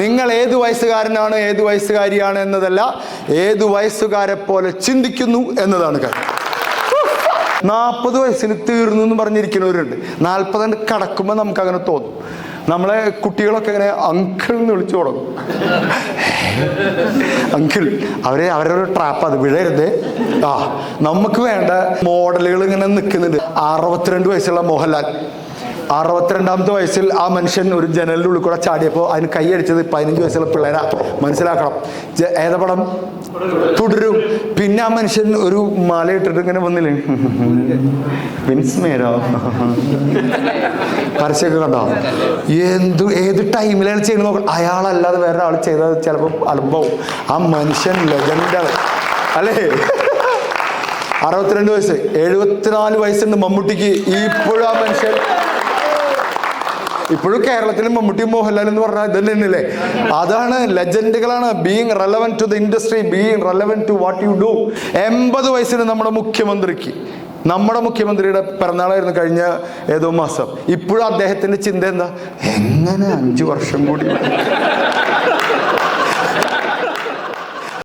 നിങ്ങൾ ഏത് വയസ്സുകാരനാണ് ഏത് വയസ്സുകാരിയാണ് എന്നതല്ല, ഏത് വയസ്സുകാരെ പോലെ ചിന്തിക്കുന്നു എന്നതാണ് കാര്യം. 40 വയസ്സിൽ തീർന്നു എന്ന് പറഞ്ഞിരിക്കുന്നവരുണ്ട്. 40 കടക്കുമ്പോൾ നമുക്ക് അങ്ങനെ തോന്നും. നമ്മളെ കുട്ടികളൊക്കെ ഇങ്ങനെ അങ്കിൾ എന്ന് വിളിച്ചു തുടങ്ങും. അങ്കിൾ, അവരൊരു ട്രാപ്പ്, അത് വിഴരുത്. നമുക്ക് വേണ്ട മോഡലുകൾ ഇങ്ങനെ നിൽക്കുന്നുണ്ട്. 62 വയസ്സുള്ള മോഹൻലാൽ 62ാമത്തെ വയസ്സിൽ ആ മനുഷ്യൻ ഒരു ജനലിൻ്റെ ഉള്ളിൽ കൂടെ ചാടിയപ്പോൾ അതിന് കൈയടിച്ചത് 15 വയസ്സുള്ള പിള്ളേരാ. മനസ്സിലാക്കണം. ഏതാ പടം? തുടരും. പിന്നെ ആ മനുഷ്യൻ ഒരു മാല ഇട്ടിട്ട് ഇങ്ങനെ വന്നില്ലേ, വിൻസ്മേരോ പരസ്യമൊക്കെ കണ്ടോ? ഏത് ടൈമിലാണ് ചെയ്യുന്നത് നോക്കണം. അയാളല്ലാതെ വേറെ ആൾ ചെയ്തത് ചിലപ്പോൾ അത്ഭവം. ആ മനുഷ്യൻ ലെജൻഡാണ് അല്ലേ? 62 വയസ്സ്. 74 വയസ്സുണ്ട് മമ്മൂട്ടിക്ക്. ഇപ്പോഴും ആ മനുഷ്യൻ, ഇപ്പോഴും കേരളത്തിൽ മമ്മൂട്ടി മോഹൻലാൽ എന്ന് പറഞ്ഞാൽ ഇത് തന്നെയല്ലേ? അതാണ് ലെജൻഡുകളാണ്. Being relevant to the industry, being relevant to what you do. 80 വയസ്സിന് നമ്മുടെ മുഖ്യമന്ത്രിയുടെ പിറന്നാളായിരുന്നു കഴിഞ്ഞ ഏതോ മാസം. ഇപ്പോഴും അദ്ദേഹത്തിന്റെ ചിന്ത എന്താ? എങ്ങനെ 5 വർഷം കൂടി